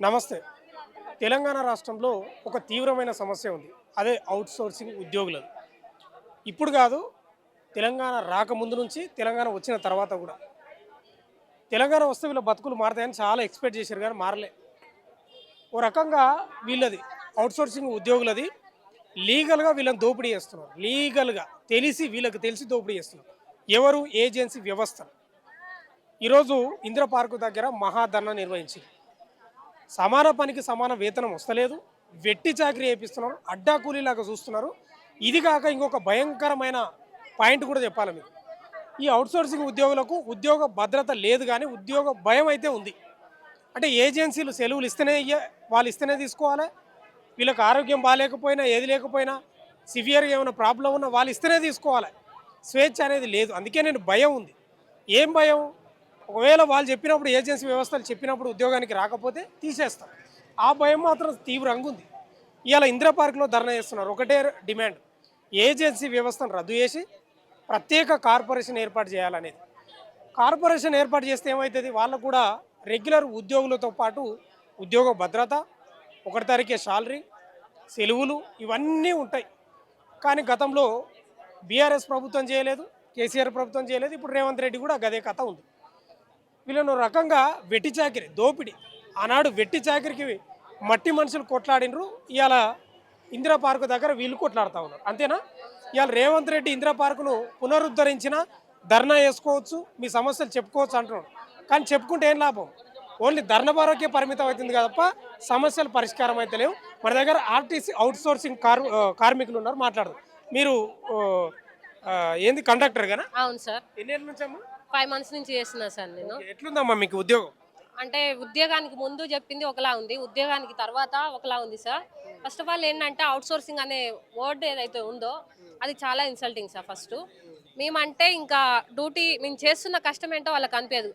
నమస్తే. తెలంగాణ రాష్ట్రంలో ఒక తీవ్రమైన సమస్య ఉంది. అదే ఔట్‌సోర్సింగ్ ఉద్యోగులది. ఇప్పుడు కాదు, తెలంగాణ రాకముందు నుంచి, తెలంగాణ వచ్చిన తర్వాత కూడా. తెలంగాణ వస్తే వీళ్ళ బతుకులు మారతాయని చాలా ఎక్స్‌పెక్ట్ చేశారు గానీ మారలే. ఓ రకంగా వీళ్ళది ఔట్‌సోర్సింగ్ ఉద్యోగులది లీగల్‌గా వీళ్ళని దోపిడీ చేస్తున్నారు. లీగల్‌గా వీళ్ళకి తెలిసి దోపిడీ చేస్తున్నారు. ఎవరు? ఏజెన్సీ వ్యవస్థ. ఈరోజు ఇందిరా పార్కు దగ్గర మహాధర్నా నిర్వహించింది. సమాన పనికి సమాన వేతనం వస్తలేదు. వెట్టి చాకిరీ చేపిస్తున్నారు. అడ్డా కూలీలాగా చూస్తున్నారు. ఇది కాక ఇంకొక భయంకరమైన పాయింట్ కూడా చెప్పాలి మీకు. ఈ అవుట్‌సోర్సింగ్ ఉద్యోగులకు ఉద్యోగ భద్రత లేదు గానీ, ఉద్యోగ భయం అయితే ఉంది. అంటే ఏజెన్సీలు సెలవులు ఇస్తేనే వాళ్ళు ఇస్తేనే తీసుకోవాలి. వీళ్ళకి ఆరోగ్యం బాలేకపోయినా, ఏది లేకపోయినా, సివియర్‌గా ఏమైనా ప్రాబ్లం ఉన్నా వాళ్ళు ఇస్తేనే తీసుకోవాలి. స్వేచ్ఛ అనేది లేదు. అందుకే నేను భయం ఉంది. ఏం భయం? ఒకవేళ వాళ్ళు చెప్పినప్పుడు ఏజెన్సీ వ్యవస్థలు చెప్పినప్పుడు ఉద్యోగానికి రాకపోతే తీసేస్తారు. ఆ భయం మాత్రం తీవ్రంగా ఉంది. ఇవాళ ఇందిరా పార్క్లో ధర్నా చేస్తున్నారు. ఒకటే డిమాండ్, ఏజెన్సీ వ్యవస్థను రద్దు చేసి ప్రత్యేక కార్పొరేషన్ ఏర్పాటు చేయాలనేది. కార్పొరేషన్ ఏర్పాటు చేస్తే ఏమవుతుంది? వాళ్ళకు కూడా రెగ్యులర్ ఉద్యోగులతో పాటు ఉద్యోగ భద్రత, 1 తారీఖే శాలరీ, సెలవులు ఇవన్నీ ఉంటాయి. కానీ గతంలో బీఆర్ఎస్ ప్రభుత్వం చేయలేదు, కేసీఆర్ ప్రభుత్వం చేయలేదు. ఇప్పుడు రేవంత్ రెడ్డి కూడా గదే కథ ఉంది. వీళ్ళను రకంగా వెట్టి చాకిరి, దోపిడి. ఆనాడు వెట్టి చాకిరికి మట్టి మనుషులు కొట్లాడినరు. ఇవాళ ఇందిరా పార్కు దగ్గర వీళ్ళు కొట్లాడుతూ ఉన్నారు. అంతేనా? ఇవాళ రేవంత్ రెడ్డి ఇందిరా పార్కును పునరుద్ధరించిన ధర్నా వేసుకోవచ్చు, మీ సమస్యలు చెప్పుకోవచ్చు అంటున్నాడు. కానీ చెప్పుకుంటే ఏం లాభం? ఓన్లీ ధర్నా బారోకే పరిమితం అవుతుంది తప్ప సమస్యలు పరిష్కారం అయితే లేవు. మన దగ్గర ఆర్టీసీ అవుట్‌సోర్సింగ్ కార్మికులు ఉన్నారు, మాట్లాడదు. మీరు ఏంది కండక్టర్ గానా? అవును సార్. ఎన్నేళ్ళ నుంచి అమ్మా? 5 మంత్స్ నుంచి చేస్తున్నా సార్ నేను. ఎట్లుందమ్మా మీకు ఉద్యోగం? అంటే ఉద్యోగానికి ముందు చెప్పింది ఒకలా ఉంది. ఉద్యోగానికి తర్వాత ఒకలా ఉంది సార్. ఫస్ట్ ఆఫ్ ఆల్ ఏంటంటే అవుట్‌సోర్సింగ్ అనే వర్డ్ ఏదైతే ఉందో అది చాలా ఇన్సల్టింగ్ సార్ ఫస్టు. మేమంటే ఇంకా డ్యూటీ మేము చేస్తున్న కష్టం ఏంటో వాళ్ళకి అనిపియదు.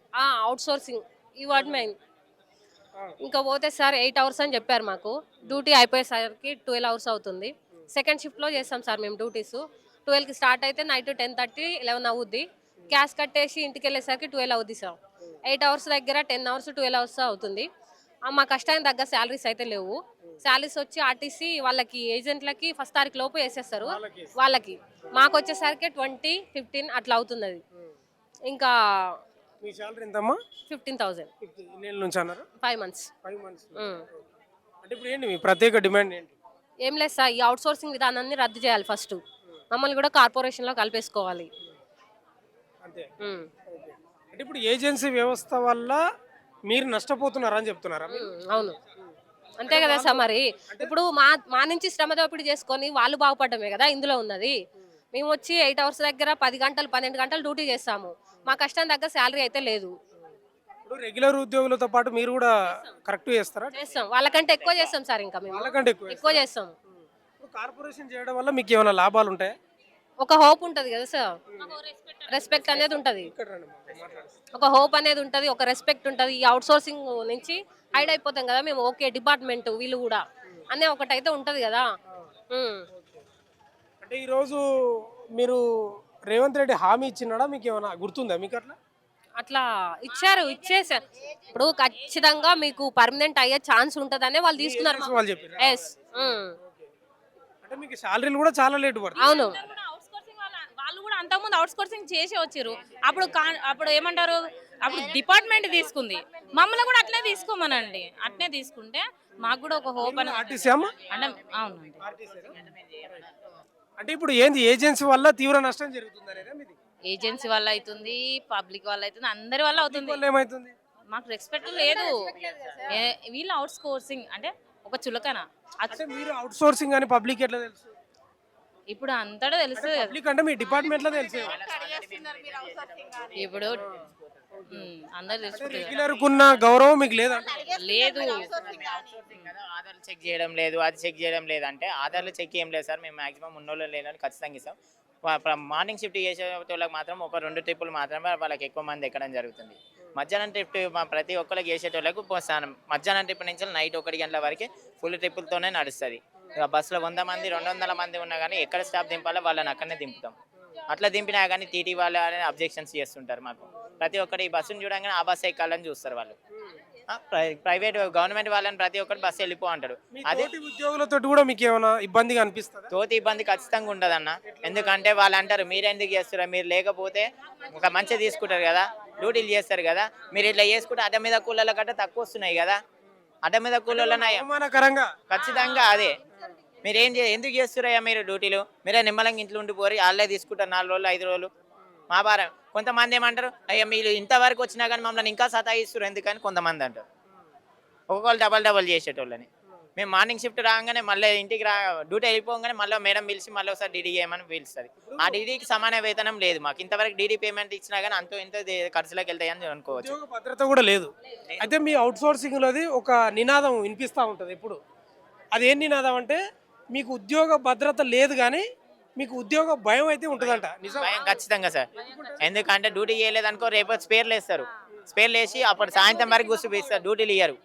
అవుట్‌సోర్సింగ్ ఈ వర్డ్ మెయిన్. ఇంకా పోతే సార్ 8 అవర్స్ అని చెప్పారు మాకు. డ్యూటీ అయిపోయేసరికి 12 అవర్స్ అవుతుంది. సెకండ్ షిఫ్ట్‌లో చేస్తాం సార్ మేము డ్యూటీసు. 12కి స్టార్ట్ అయితే నైట్ 10:30, 11 అవుద్ది. క్యాష్ కట్టేసి ఇంటికెళ్ళేసరికి 12 అవుద్ది సార్. 8 అవర్స్ దగ్గర 10 అవర్స్, 12 అవర్స్ అవుతుంది. మా కష్టానికి తగ్గ శాలరీస్ అయితే లేవు. శాలరీస్ వచ్చి ఆర్టీసీ వాళ్ళకి ఏజెంట్లకి ఫస్ట్ తారీఖు లోపు వేసేస్తారు వాళ్ళకి. మాకొచ్చేసరికి 20, 15 అట్లా అవుతుందది. ఇంకా మీ శాలరీ ఎంతమ్మా? 15,000. ఎన్నేళ్ళ నుంచి అన్నారు? 5 మంత్స్. 5 మంత్స్. అంటే ఇప్పుడు ఏంటి మీ ప్రత్యేక డిమాండ్ ఏంటి? ఏం లేదు సార్, ఈ అవుట్‌సోర్సింగ్ విధానాన్ని రద్దు చేయాలి ఫస్టు. మమ్మల్ని కూడా కార్పొరేషన్‌లో కలిపేసుకోవాలి. అంతే. హ్మ్. ఓకే. అంటే ఇప్పుడు ఏజెన్సీ వ్యవస్థ వల్ల మీరు నష్టపోతున్నారని చెప్తున్నారా మీరు? అవును. అంతే కదా సార్ మరి. ఇప్పుడు మా మా నుంచి శ్రమ దోపిడీ చేసుకొని వాళ్ళు బాగుపడడమే కదా ఇందులో ఉన్నది. మేమొచ్చి 8 అవర్స్ దగ్గర 10 గంటలు, 12 గంటలు డ్యూటీ చేస్తాము. మా కష్టం తగ్గ శాలరీ అయితే లేదు. ఇప్పుడు రెగ్యులర్ ఉద్యోగులతో పాటు మీరు కూడా కరెక్ట్ చేస్తారా? చేస్తాం. వాళ్ళకంటే ఎక్కువ చేస్తాం సార్ ఇంకా మేము. వాళ్ళకంటే ఎక్కువ ఎక్కువ చేస్తారా? చేస్తాం. ఇప్పుడు కార్పొరేషన్ చేయడం వల్ల మీకు ఏమైనా లాభాలు ఉంటాయా? ఒక హోప్ ఉంటది కదా సార్. రెస్పెక్ట్ అనేది ఉంటది. ఇక్కడ రండి మాట్లాడండి. ఒక హోప్ అనేది ఉంటది. ఒక రెస్పెక్ట్ ఉంటది. ఈ అవుట్‌సోర్సింగ్ నుంచి హైడ్ అయిపోతాం కదా మేము. ఓకే, డిపార్ట్‌మెంట్ వీళ్ళు కూడా అనే ఒకటైతే ఉంటది కదా. హ్మ్. అంటే ఈరోజు మీరు రేవంత్ రెడ్డి హామీ ఇచ్చినాడా? మీకు ఏమైనా గుర్తుందా మీకు అట్లా? అట్లా ఇచ్చేసారు. ఇప్పుడు ఖచ్చితంగా మీకు పర్మనెంట్ అయ్యే ఛాన్స్ ఉంటదనే వాళ్ళు తీసుకున్నారు. ఏజెన్సీ వాళ్ళు చెప్పారా? యెస్. అంటే మీకు శాలరీలు కూడా చాలా లేట్ పడుతుంది. అవును. వాళ్ళు కూడా అంతకుముందు అవుట్‌సోర్సింగ్ చేసి వచ్చారు. అప్పుడు ఏమంటారు, అప్పుడు డిపార్ట్మెంట్ తీసుకుంది. మమ్మల్ని కూడా అట్లే తీసుకోమనండి. అట్లే తీసుకుంటే మాకు కూడా ఒక హోప్ అని ఆర్టీసీ అమ్మా? అంటే అవునండి. అంటే ఇప్పుడు ఏంది ఏజెన్సీ వల్ల తీవ్ర నష్టం జరుగుతుంది అనేదా మీది? ఏజెన్సీ వల్ల అవుతుంది, పబ్లిక్ వల్ల అవుతుంది, అందరి వల్ల అవుతుంది. వల్ల ఏమైతుంది? మాకు రెస్పెక్ట్ లేదు. వీళ్ళు అవుట్‌సోర్సింగ్ అంటే ఒక చులకన. అంటే మీరు అవుట్ సోర్సింగ్ అని పబ్లిక్ ఎట్లా తెలుసు? ఇప్పుడు అంతటా తెలుసు. పబ్లిక్ అంటే మీ డిపార్ట్మెంట్ లో తెలుసు. ఇప్పుడు అందరు తెలుసుకుంటారు. రెగ్యులర్ కున్న గౌరవం మీకు లేదంట. లేదు. ఆధార్లు చెక్ చేయడం లేదు, అది చెక్ చేయడం లేదు అంటే ఆధార్లు చెక్ ఏం లేదు సార్. మేము మాక్సిమం ఉన్నోళ్ళు లేదని ఖచ్చితంగా ఇస్తాం. మార్నింగ్ షిఫ్ట్ చేసే వాళ్ళకి మాత్రం ఒక 2 ట్రిప్పులు మాత్రమే వాళ్ళకి ఎక్కువ మంది ఎక్కడం జరుగుతుంది. మధ్యాహ్నం ట్రిప్ ప్రతి ఒక్కరికి చేసేటోళ్ళకు మధ్యాహ్నం ట్రిప్ నుంచి నైట్ 1 గంటల వరకు ఫుల్ ట్రిప్పులతోనే నడుస్తుంది. ఇక బస్సులో 100 మంది 200 మంది ఉన్నా కానీ ఎక్కడ స్టాప్ దింపాలో వాళ్ళని అక్కడనే దింపుతాం. అట్లా దింపినా కానీ టీటీ వాళ్ళు అబ్జెక్షన్స్ చేస్తుంటారు మాకు. ప్రతి ఒక్కటి ఈ బస్సును చూడంగానే ఆ బస్సు ఎక్కాలని చూస్తారు వాళ్ళు. ప్రైవేట్ గవర్నమెంట్ వాళ్ళని ప్రతి ఒక్కరు బస్సు వెళ్ళిపో అంటారు. మీ అదే తోటి ఉద్యోగులతో కూడా మీకు ఏమైనా ఇబ్బందిగా అనిపిస్తుందా? తోటి ఇబ్బంది ఖచ్చితంగా ఉండదన్న. ఎందుకంటే వాళ్ళు అంటారు మీరు ఎందుకు చేస్తారా, మీరు లేకపోతే ఒక మంచి తీసుకుంటారు కదా, డ్యూటీలు చేస్తారు కదా, మీరు ఇట్లా చేసుకుంటే అడ్డ మీద కూలీల కంటే తక్కువ వస్తున్నాయి కదా, అడ్డ మీద కూలీలన్నా అవమానకరంగా ఖచ్చితంగా అదే. మీరు ఎందుకు చేస్తున్నారయ్యా మీరు డ్యూటీలు, మీరే నిమ్మలంగా ఇంట్లో ఉండిపోరి, వాళ్ళే తీసుకుంటారు 4 రోజులు 5 రోజులు మా భారం. కొంతమంది ఏమంటారు, అయ్యా మీరు ఇంతవరకు వచ్చినా కానీ మమ్మల్ని ఇంకా సతాయిస్తారు ఎందుకని కొంతమంది అంటారు. ఒక్కొక్కరు డబల్ చేసేటోళ్ళని. మేము మార్నింగ్ షిఫ్ట్ రాగానే మళ్ళీ ఇంటికి డ్యూటీ అయిపోగానే మళ్ళీ మేడం పిలిచి మళ్ళీ ఒకసారి డీడీ చేయమని పిలుస్తుంది. ఆ డీడీకి సమాన వేతనం లేదు మాకు. ఇంతవరకు డీడీ పేమెంట్ ఇచ్చినా కానీ అంతో ఇంత ఖర్చులకు వెళ్తాయని అనుకోవచ్చు. ఉద్యోగ భద్రత కూడా లేదు. అయితే మీ అవుట్ సోర్సింగ్లోది ఒక నినాదం వినిపిస్తూ ఉంటుంది ఎప్పుడు. అదేం నినాదం అంటే మీకు ఉద్యోగ భద్రత లేదు కానీ మీకు ఉద్యోగ భయం అయితే ఉంటుందంట. నిజం? భయం ఖచ్చితంగా సార్. ఎందుకంటే డ్యూటీ చేయలేదనుకో రేపు స్పేర్లు వేస్తారు. స్పేర్లు వేసి అప్పుడు సాయంత్రం వరకు గుర్తుపిస్తారు, డ్యూటీలు ఇయ్యరు.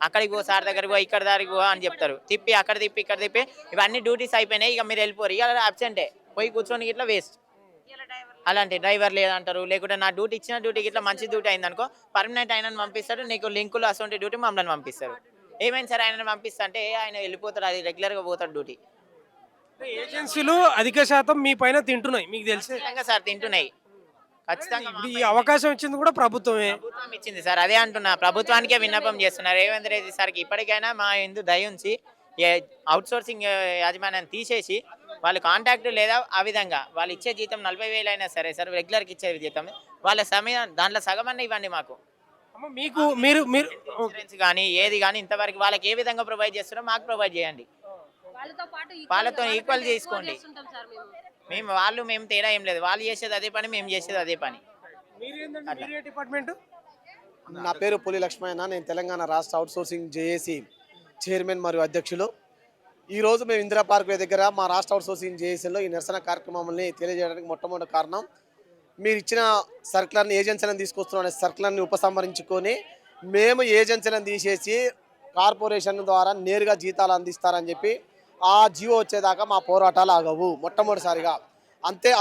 అక్కడికి పో, సార్ దగ్గరికి పో, ఇక్కడ దారికి పో అని చెప్తారు. తిప్పి అక్కడ తిప్పి ఇక్కడ తిప్పి ఇవన్నీ డ్యూటీస్ అయిపోయినాయి, ఇక మీరు వెళ్ళిపోరు, ఇక అబ్సెంటే పోయి కూర్చొని ఇట్లా వేస్ట్. అలాంటి డ్రైవర్ లేదంటారు. లేకుంటే నా డ్యూటీ ఇచ్చిన డ్యూటీకి ఇట్లా మంచి డ్యూటీ అయిందనుకో పర్మనెంట్ ఆయనను పంపిస్తారు, నీకు లింకులు అసలు డ్యూటీ మమ్మల్ని పంపిస్తారు. ఏమైంది సార్ ఆయనను పంపిస్తా అంటే ఆయన వెళ్ళిపోతాడు, అది రెగ్యులర్గా పోతాడు డ్యూటీ. ఏజెన్సీలు అధిక శాతం మీ పైన తింటున్నాయి, మీకు తెలిసే. ఖచ్చితంగా సార్ తింటున్నాయి. ఖచ్చితంగా ఇప్పుడు ఈ అవకాశం ఇచ్చింది కూడా ప్రభుత్వమే. ప్రభుత్వం ఇచ్చింది సార్, అదే అంటున్నా. ప్రభుత్వానికే విన్నపం చేస్తున్నారు రేవంత్ రెడ్డి సార్కి. ఇప్పటికైనా మా ఎందు దయ ఉంచి అవుట్ సోర్సింగ్ యాజమాన్యాన్ని తీసేసి వాళ్ళు కాంటాక్ట్ లేదా ఆ విధంగా వాళ్ళు ఇచ్చే జీతం 40,000 అయినా సరే సార్, రెగ్యులర్కి ఇచ్చే జీతం వాళ్ళ సమయం దాంట్లో సగమన్నా ఇవ్వండి మాకు. అమ్మ, మీకు మీరు మీరు ఇన్సూరెన్స్ కానీ ఏది కానీ ఇంతవరకు వాళ్ళకి ఏ విధంగా ప్రొవైడ్ చేస్తారో మాకు ప్రొవైడ్ చేయండి. వాళ్ళతో ఈక్వల్ చేసుకోండి. మేము తేడా ఏం లేదు. వాళ్ళు చేసేది అదే పని, మేము చేసేది అదే పని. డిపార్ట్మెంట్. నా పేరు పులి లక్ష్మయ్య. నేను తెలంగాణ రాష్ట్ర అవుట్ సోర్సింగ్ జేఏసీ చైర్మన్ మరియు అధ్యక్షులు. ఈరోజు మేము ఇందిరా పార్క్ దగ్గర మా రాష్ట్ర అవుట్ సోర్సింగ్ జేఏసీలో ఈ నిరసన కార్యక్రమాన్ని తెలియజేయడానికి మొట్టమొదటి కారణం, మీరు ఇచ్చిన సర్కులర్ని ఏజెన్సీలను తీసుకొస్తున్నాం అనే సర్కులర్ని ఉపసంహరించుకొని మేము ఏజెన్సీలను తీసేసి కార్పొరేషన్ ద్వారా నేరుగా జీతాలు అందిస్తారని చెప్పి ఆ జీవో వచ్చేదాకా మా పోరాటాలు ఆగవు మొట్టమొదటిసారిగా.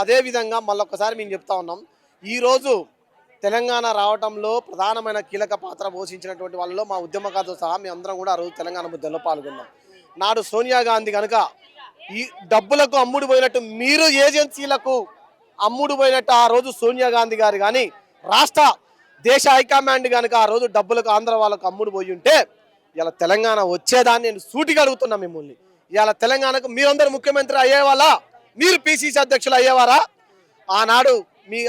అదేవిధంగా మళ్ళొక్కసారి మేము చెప్తా ఉన్నాం, ఈరోజు తెలంగాణ రావడంలో ప్రధానమైన కీలక పాత్ర పోషించినటువంటి వాళ్ళలో మా ఉద్యమకారులతో సహా మేము అందరం కూడా ఆ రోజు తెలంగాణ ముద్దలో పాల్గొన్నాం. నాడు సోనియా గాంధీ కనుక ఈ డబ్బులకు అమ్ముడు పోయినట్టు మీరు ఏజెన్సీలకు అమ్ముడు పోయినట్టు ఆ రోజు సోనియా గాంధీ గారు కానీ దేశ హైకమాండ్ కనుక ఆ రోజు డబ్బులకు ఆంధ్ర వాళ్ళకు అమ్ముడు పోయి ఉంటే ఇలా తెలంగాణ వచ్చేదాన్ని నేను సూటిగా అడుగుతున్నా మిమ్మల్ని. ఇవాళ తెలంగాణకు మీరందరూ ముఖ్యమంత్రి అయ్యేవాళ్ళ, మీరు పిసిసి అధ్యక్షులు అయ్యేవారా? ఆనాడు మీ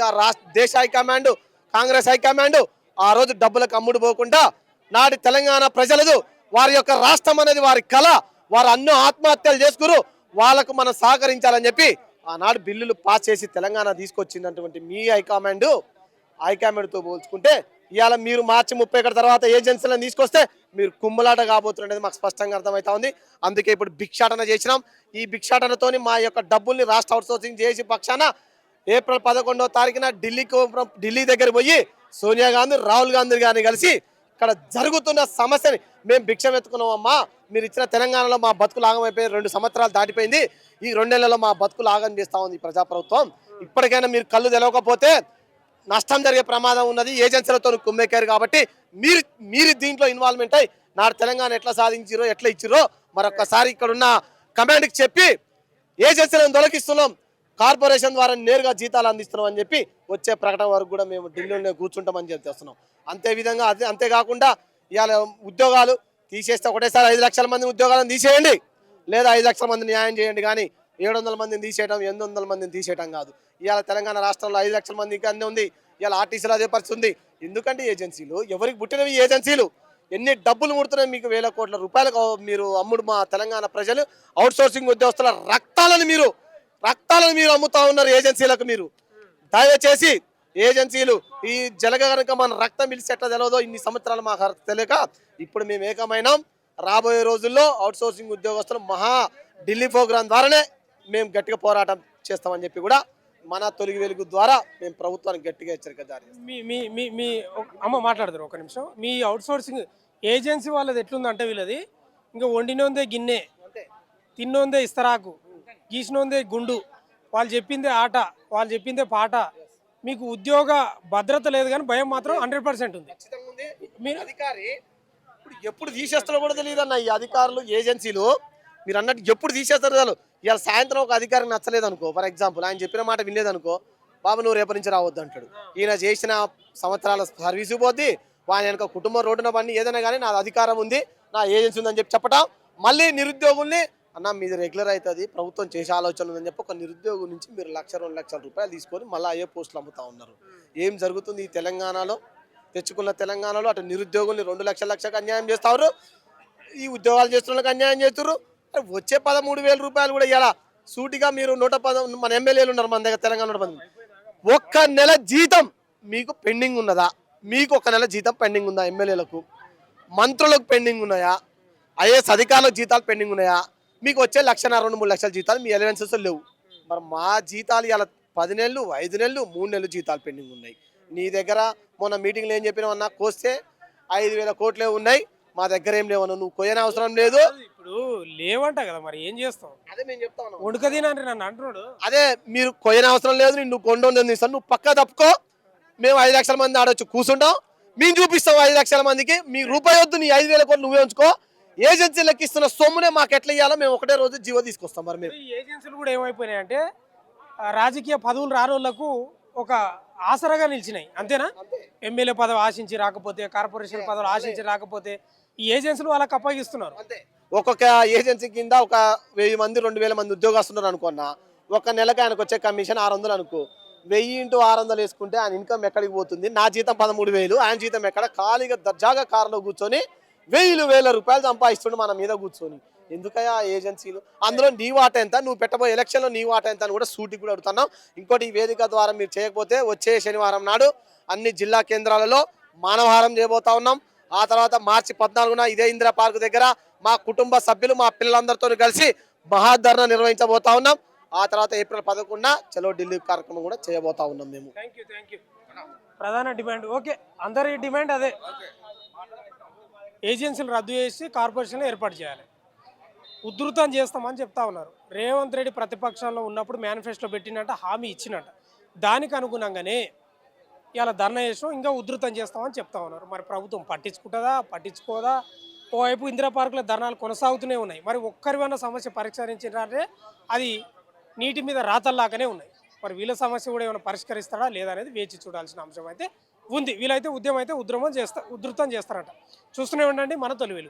దేశ హైకమాండ్, కాంగ్రెస్ హైకమాండ్ ఆ రోజు డబ్బులకు అమ్ముడు పోకుండా నాటి తెలంగాణ ప్రజలదు వారి యొక్క రాష్ట్రం అనేది వారి కళ, వారు అన్నో ఆత్మహత్యలు చేసుకురు, వాళ్ళకు మనం సహకరించాలని చెప్పి ఆనాడు బిల్లులు పాస్ చేసి తెలంగాణ తీసుకొచ్చినటువంటి మీ హైకమాండ్తో పోల్చుకుంటే ఇవాళ మీరు మార్చి 31 తర్వాత ఏజెన్సీలను తీసుకొస్తే మీరు కుమ్మలాట కాబోతున్నది మాకు స్పష్టంగా అర్థమవుతా ఉంది. అందుకే ఇప్పుడు భిక్షాటన చేసినాం. ఈ భిక్షాటనతోని మా యొక్క డబ్బుల్ని రాష్ట్ర అవుట్ సోర్సింగ్ చేసి పక్షాన ఏప్రిల్ 11వ తారీఖున ఢిల్లీ దగ్గర పోయి సోనియా గాంధీ, రాహుల్ గాంధీ గారిని కలిసి ఇక్కడ జరుగుతున్న సమస్యని మేము భిక్షం ఎత్తుకున్నామమ్మా, మీరు ఇచ్చిన తెలంగాణలో మా బతుకులు ఆగమైపోయి 2 సంవత్సరాలు దాటిపోయింది, ఈ 2 నెలల్లో మా బతుకులు ఆగం చేస్తూ ఉంది ప్రజాప్రభుత్వం. ఇప్పటికైనా మీరు కళ్ళు తెలవకపోతే నష్టం జరిగే ప్రమాదం ఉన్నది. ఏజెన్సీలతో కుమ్మెక్కారు కాబట్టి మీరు దీంట్లో ఇన్వాల్వ్మెంట్ అయ్యి నాడు తెలంగాణ ఎట్లా సాధించారో ఎట్లా ఇచ్చిరో మరొకసారి ఇక్కడున్న కమాండ్కి చెప్పి ఏజెన్సీలను తొలగిస్తున్నాం, కార్పొరేషన్ ద్వారా నేరుగా జీతాలు అందిస్తున్నాం అని చెప్పి వచ్చే ప్రకటన వరకు కూడా మేము ఢిల్లీలోనే కూర్చుంటామని చెప్తున్నాం. అంతేకాకుండా ఇవాళ ఉద్యోగాలు తీసేస్తే ఒకటేసారి 5 లక్షల మంది ఉద్యోగాలను తీసేయండి, లేదా 5 లక్షల మంది న్యాయం చేయండి, కానీ 700 మందిని తీసేయడం 800 మందిని తీసేయడం కాదు. ఇవాళ తెలంగాణ రాష్ట్రంలో 5 లక్షల మందికి అన్నీ ఉంది. ఇవాళ ఆర్టీసీలో అదే పరిస్థితి ఉంది. ఎందుకంటే ఏజెన్సీలు ఎవరికి పుట్టినవి ఏజెన్సీలు ఎన్ని డబ్బులు ముడుతున్నాయి మీకు, వేల కోట్ల రూపాయలకు మీరు అమ్ముడు మా తెలంగాణ ప్రజలు అవుట్ సోర్సింగ్ ఉద్యోగస్తుల రక్తాలను మీరు అమ్ముతా ఉన్నారు ఏజెన్సీలకు. మీరు దయచేసి ఏజెన్సీలు ఈ జలగ కనుక మన రక్తం పిలిచి ఎట్లా తెలియదో ఇన్ని సంవత్సరాలు మాకు తెలియక ఇప్పుడు మేము ఏకమైనాం. రాబోయే రోజుల్లో అవుట్ సోర్సింగ్ ఉద్యోగస్తులు ఢిల్లీ ప్రోగ్రాం ద్వారానే మేము గట్టిగా పోరాటం చేస్తామని చెప్పి కూడా మన తొలిగి వెలుగు ద్వారా మేము ప్రభుత్వానికి గట్టిగా హెచ్చరిక జారీ చేస్తాం. మీ అమ్మ మాట్లాడతారు ఒక నిమిషం. మీ అవుట్ సోర్సింగ్ ఏజెన్సీ వాళ్ళది ఎట్లుందంటే వీళ్ళది ఇంకా వండినోందే గిన్నె, తిన్నోందే ఇస్తరాకు, గీసినోందే గుండు, వాళ్ళు చెప్పిందే ఆట, వాళ్ళు చెప్పిందే పాట. మీకు ఉద్యోగ భద్రత లేదు కానీ భయం మాత్రం 100% ఉంది. మీరు అధికారి ఇప్పుడు ఎప్పుడు తీసేస్తారో కూడా తెలియదు అన్న ఈ అధికారులు ఏజెన్సీలు. మీరు అన్నట్టు ఎప్పుడు తీసేస్తారో చాలు. ఇవాళ సాయంత్రం ఒక అధికారికి నచ్చలేదు అనుకో, ఫర్ ఎగ్జాంపుల్ ఆయన చెప్పిన మాట వినలేదనుకో, బాబు నువ్వు రేపటి నుంచి రావద్దు అంటాడు. ఈయన చేసిన సంవత్సరాల సర్వీసు పోద్ది, ఆయన వెనక కుటుంబం రోడ్డున పని ఏదైనా కానీ నా అధికారం ఉంది, నా ఏజెన్సీ ఉందని చెప్పడం, మళ్ళీ నిరుద్యోగుల్ని అన్న మీది రెగ్యులర్ అవుతుంది, ప్రభుత్వం చేసే ఆలోచన ఉందని చెప్పి ఒక నిరుద్యోగం నుంచి మీరు 1,00,000-2,00,000 రూపాయలు తీసుకొని మళ్ళీ అయ్యే పోస్టులు అమ్ముతా ఉన్నారు. ఏం జరుగుతుంది ఈ తెలంగాణలో? తెచ్చుకున్న తెలంగాణలో అటు నిరుద్యోగుల్ని 2,00,000 అన్యాయం చేస్తారు, ఈ ఉద్యోగాలు చేస్తున్న వాళ్ళకి అన్యాయం చేస్తారు. వచ్చే 13,000 రూపాయలు కూడా ఇలా సూటిగా మీరు 110 మన ఎమ్మెల్యేలు ఉన్నారు మన దగ్గర తెలంగాణ 110 ఒక్క నెల జీతం మీకు పెండింగ్ ఉన్నదా? మీకు ఒక నెల జీతం పెండింగ్ ఉందా? ఎమ్మెల్యేలకు, మంత్రులకు పెండింగ్ ఉన్నాయా? ఐఏఎస్ అధికారులకు జీతాలు పెండింగ్ ఉన్నాయా? మీకు వచ్చే 1,50,000-2-3 లక్షల జీతాలు మీ ఎలవెన్సెస్ లేవు. మరి మా జీతాలు ఇలా 10 నెలలు 5 నెలలు 3 నెలలు జీతాలు పెండింగ్ ఉన్నాయి. నీ దగ్గర మొన్న మీటింగ్లో ఏం చెప్పినావన్నా, కోస్తే 5,000 కోట్లే ఉన్నాయి, మా దగ్గర ఏం లేవన్నా. నువ్వు కొయ్యని అవసరం లేదు. ఇప్పుడు లేవంట కదా, మరి ఏం చేస్తాం? అదే మేము చెప్తా ఉన్నాం. ఉడకదినంటే నన్ను అంటున్నాడు. అదే మీరు కొయ్యని అవసరం లేదు, నువ్వు కొండ ఇస్తాను, నువ్వు పక్కా తప్పుకో. మేము 5 లక్షల మంది ఆడొచ్చు కూర్చుంటాం, మేము చూపిస్తాం 5 లక్షల మందికి. మీ రూపాయి వద్దు, నీ 5,000 కోట్లు నువ్వే ఉంచుకో. ఏజెన్సీలకు ఇస్తున్న సొమ్మునే మాకు ఎట్లా ఇవ్వాలో మేము ఒకటే రోజు జీవో తీసుకొస్తాం. మరి మీరు ఈ ఏజెన్సీలు కూడా ఏమైపోయినాయి అంటే రాజకీయ పదవులు రానోళ్లకు ఒక ఆసరాగా నిలిచినాయి, అంతేనా? ఎమ్మెల్యే పదవి ఆశించి రాకపోతే, కార్పొరేషన్ పదవులు ఆశించి రాకపోతే ఈ ఏజెన్సీలు వాళ్ళకి అప్పగిస్తున్నారు. ఒక్కొక్క ఏజెన్సీ కింద ఒక 1,000 మంది 2,000 మంది ఉద్యోగస్తున్నారు అనుకున్నా, ఒక నెలకు ఆయనకు వచ్చే కమిషన్ 600 అనుకో. 1000 × 600 వేసుకుంటే ఆయన ఇన్కమ్ ఎక్కడికి పోతుంది? నా జీతం 13,000, ఆయన జీతం ఎక్కడ? ఖాళీగా దర్జాగా కారులో కూర్చొని 1,000 రూపాయలు సంపాదిస్తుండే మన మీద కూర్చొని. ఎందుకయ్యా ఏజెన్సీలు? అందులో నీ వాట ఎంత? నువ్వు పెట్టబోయే ఎలక్షన్లో నీ వాట ఎంత అని కూడా సూటికి కూడా అడుగుతున్నాం. ఇంకోటి, ఈ వేదిక ద్వారా మీరు చేయకపోతే వచ్చే శనివారం నాడు అన్ని జిల్లా కేంద్రాలలో మానవహారం చేయబోతా ఉన్నాం. ఆ తర్వాత మార్చి 14న ఇదే ఇందిరా పార్క్ దగ్గర మా కుటుంబ సభ్యులు మా పిల్లలందరితో కలిసి మహాధర్నా నిర్వహించబోతా ఉన్నాం. ఆ తర్వాత ఏప్రిల్ 11న చలో ఢిల్లీ కార్యక్రమం కూడా చేయబోతా ఉన్నాం మేము. Thank you. ప్రధాన డిమాండ్ ఓకే, అందరి డిమాండ్ అదే, ఏజెన్సీలు రద్దు చేసి కార్పొరేషన్లు ఏర్పాటు చేయాలి. ఉధృతం చేస్తామని చెప్తా ఉన్నారు. రేవంత్ రెడ్డి ప్రతిపక్షంలో ఉన్నప్పుడు మేనిఫెస్టో పెట్టినట్ట, హామీ ఇచ్చినట్ట, దానికి అనుగుణంగానే ఇలా ధర్నా చేసాం, ఇంకా ఉధృతం చేస్తామని చెప్తా ఉన్నారు. మరి ప్రభుత్వం పట్టించుకుంటుందా, పట్టించుకోదా? ఓవైపు ఇందిరా పార్కులో ధర్నాలు కొనసాగుతూనే ఉన్నాయి. మరి ఒక్కరివన్న సమస్య పరిష్కరించారంటే అది నీటి మీద రాతల్లాగానే ఉన్నాయి. మరి వీళ్ళ సమస్య కూడా ఏమైనా పరిష్కరిస్తాడా లేదా అనేది వేచి చూడాల్సిన అంశం అయితే ఉంది. వీళ్ళైతే ఉద్యమం అయితే ఉధృతం చేస్తారంట. చూస్తూనే ఉండండి మన తొలి వెలుగు.